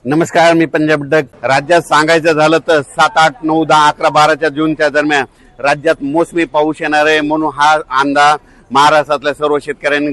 नमस्कार, मी पंजाब डक. राज्यात सांगायचं झालं तर 7, 8, 9, 10, 11, 12 जूनच्या दरम्यान राज्यात मोसमी पाऊस येणार आहे म्हणून हा अंदाज महाराष्ट्रातल्या सर्व शेतकऱ्यांनी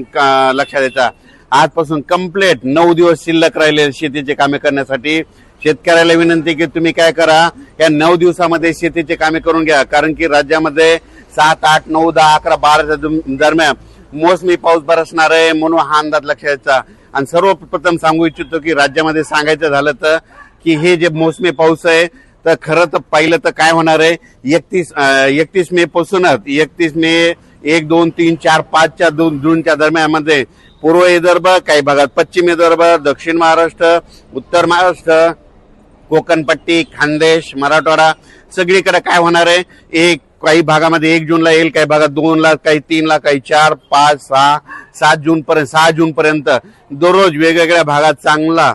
लक्षात द्यायचा. आजपासून कंप्लीट 9 दिवस शिल्लक राहिले शेतीचे कामे करण्यासाठी. शेतकऱ्याला विनंती की तुम्ही काय करा, या 9 दिवसामध्ये शेतीचे कामे करून घ्या, कारण की राज्यामध्ये 7, 8, 9, 10, 11, 12 दरम्यान मोसमी पाऊस बरसणार आहे म्हणून हा अंदाज लक्षात द्यायचा. आणि सर्वप्रथम सांगू इच्छितो की राज्यामध्ये सांगायचं झालं तर की हे जे मोसमी पाऊस आहे तर खरं तर पहिलं तर काय होणार आहे, 31 मे पासूनच 31 मे 1, 2, 3, 4, 5 जूनच्या दरम्यान मध्ये पूर्व विदर्भ, काही भागात पश्चिम विदर्भ, दक्षिण महाराष्ट्र, उत्तर महाराष्ट्र, कोकणपट्टी, खानदेश, मराठवाडा सगळीकडे काय होणार आहे, काही भागामध्ये 1 जूनला येईल, काही भागात 2 ला, काही 3 ला, काही 4, 5, 6, 6 जून पर्यंत दररोज वेगवेगळ्या भागात चांगला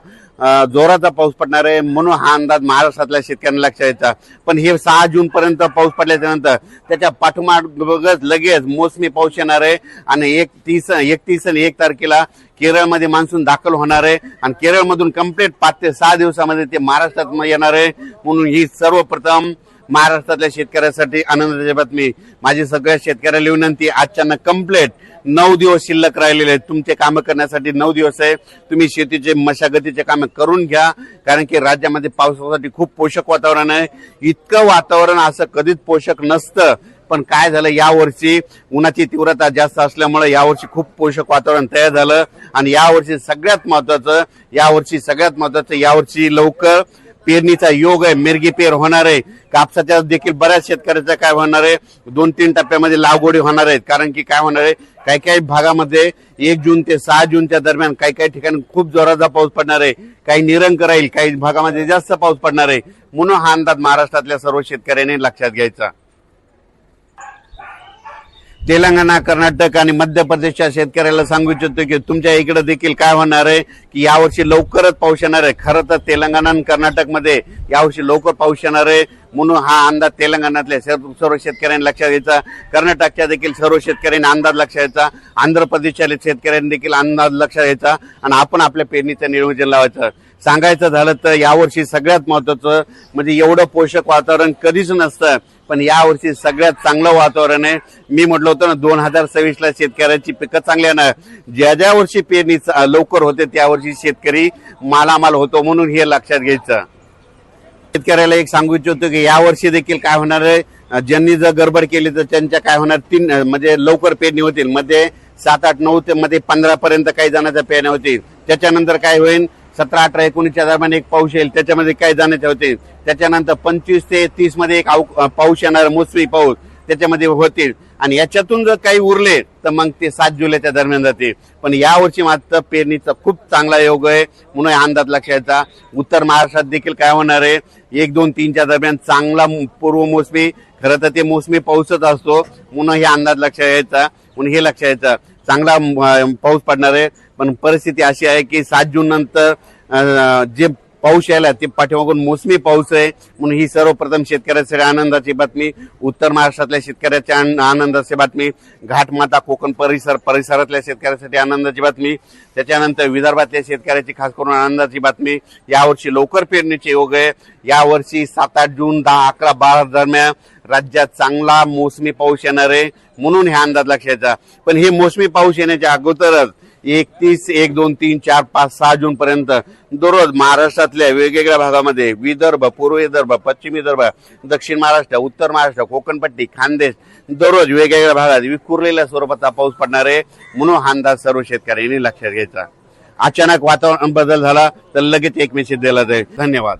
जोराचा पाऊस पडणार आहे म्हणून हा अंदाज महाराष्ट्रातल्या शेतकऱ्यांना लक्षात यायचा. पण हे 6 जून पर्यंत पाऊस पडल्याच्या नंतर त्याच्या पाठोपाठ लगेच मोसमी पाऊस येणार आहे आणि 31 आणि 1 तारखेला केरळमध्ये मान्सून दाखल होणार आहे आणि केरळमधून कंप्लीट 5 ते 6 दिवसामध्ये ते महाराष्ट्रात येणार आहे. म्हणून ही सर्वप्रथम महाराष्ट्रातल्या शेतकऱ्यांसाठी आनंदाची बातमी. माझी सगळ्या शेतकऱ्याला विनंती, आजच्या कंप्लीट 9 दिवस शिल्लक राहिलेले आहेत. तुमचे काम करण्यासाठी 9 दिवस आहे. तुम्ही शेतीचे मशागतीचे काम करून घ्या, कारण की राज्यामध्ये पावसासाठी खूप पोषक वातावरण आहे. इतकं वातावरण असं कधीच पोषक नसतं, पण काय झालं, यावर्षी उन्हाची तीव्रता जास्त असल्यामुळे यावर्षी खूप पोषक वातावरण तयार झालं. आणि यावर्षी सगळ्यात महत्वाचं यावर्षी लवकर पेरणीचा योग आहे. मिरगी पेर होणार आहे. कापसाच्या देखील बऱ्याच शेतकऱ्याचा काय होणार आहे, 2-3 टप्प्यामध्ये लागवडी होणार आहेत. कारण की काय होणार आहे, काही भागामध्ये 1 जून ते 6 जूनच्या दरम्यान काही ठिकाणी खूप जोराचा पाऊस पडणार आहे, काही निरंक राहील, काही भागामध्ये जास्त पाऊस पडणार आहे. म्हणून हा अंदाज महाराष्ट्रातल्या सर्व शेतकऱ्यांनी लक्षात घ्यायचा. तेलंगणा, कर्नाटक आणि मध्य प्रदेशच्या शेतकऱ्याला सांगू इच्छितो की तुमच्या इकडे देखील काय होणार आहे की यावर्षी लवकरच पाऊस येणार आहे. खरं तर तेलंगणा आणि कर्नाटकमध्ये यावर्षी लवकर पाऊस येणार आहे म्हणून हा अंदाज तेलंगणातल्या सर्व शेतकऱ्यांनी लक्षात घ्यायचा. कर्नाटकच्या देखील सर्व शेतकऱ्यांनी अंदाज लक्षात घ्यायचा. आंध्र प्रदेशच्या शेतकऱ्यांनी देखील अंदाज लक्षात घ्यायचा आणि आपण आपल्या पेरणीचं नियोजन लावायचं. सांगायचं झालं तर यावर्षी सगळ्यात महत्वाचं म्हणजे एवढं पोषक वातावरण कधीच नसतं, पण यावर्षी सगळ्यात चांगलं वातावरण आहे. मी म्हटलं होतं ना, 2026ला शेतकऱ्याची पिकं चांगली येणार. ज्या वर्षी पेरणी लवकर होते त्या वर्षी शेतकरी मालामाल होतो, म्हणून हे लक्षात घ्यायचं. शेतकऱ्याला एक सांगू इच्छितो की यावर्षी देखील काय होणार आहे, ज्यांनी जर गडबड केली तर त्यांच्या काय होणार, 3 म्हणजे लवकर पेरणी होतील. मध्ये 7, 8, 9 ते मध्ये 15 पर्यंत काही जणांच्या पेरण्या होतील. त्याच्यानंतर काय होईल, 17, 18, 19च्या दरम्यान एक पाऊस येईल, त्याच्यामध्ये काही जाण्याचे होते. त्याच्यानंतर 25 ते 30 मध्ये एक पाऊस येणार, मोसमी पाऊस त्याच्यामध्ये होतील. आणि याच्यातून जर काही उरले तर मग ते 7 जुलैच्या दरम्यान जाते. पण यावर्षी मात्र पेरणीचा खूप चांगला योग आहे म्हणून अंदाज लक्षात घ्यायचा. उत्तर महाराष्ट्रात देखील काय होणार आहे, 1, 2, 3च्या दरम्यान चांगला पूर्व मोसमी, खरं तर ते मोसमी पाऊसच असतो म्हणून हे अंदाज लक्षात घ्यायचा. म्हणून हे लक्षात घ्यायचं, चांगला पाऊस पडणार आहे. पण परिस्थिती अशी आहे की 7 जून नंतर जे पाऊस यायला ते पाठीमागून मोसमी पाऊस आहे म्हणून ही सर्वप्रथम शेतकऱ्यासाठी आनंदाची बातमी. उत्तर महाराष्ट्रातल्या शेतकऱ्याच्या आनंदाची बातमी. घाटमाता कोकण परिसरातल्या शेतकऱ्यासाठी आनंदाची बातमी. त्याच्यानंतर विदर्भातल्या शेतकऱ्याची खास करून आनंदाची बातमी. यावर्षी लवकर पेरणीचे योग आहे. यावर्षी 7, 8 जून, 10, 11, 12 दरम्यान राज्यात चांगला मोसमी पाऊस येणार आहे म्हणून हे अंदाज लक्षात घ्यायचा. पण हे मोसमी पाऊस येण्याच्या अगोदरच 31, 1, 2, 3, 4, 5, 6 जून पर्यंत दररोज महाराष्ट्रातल्या वेगवेगळ्या भागामध्ये विदर्भ, पूर्व विदर्भ, पश्चिम विदर्भ, दक्षिण महाराष्ट्र, उत्तर महाराष्ट्र, कोकणपट्टी, खानदेश दररोज वेगवेगळ्या भागात विखुरलेल्या स्वरूपाचा पाऊस पडणार आहे म्हणून हा अंदाज सर्व शेतकऱ्यांनी लक्षात घ्यायचा. अचानक वातावरण बदल झाला तर लगेच एक मेसेज दिला जाईल. धन्यवाद.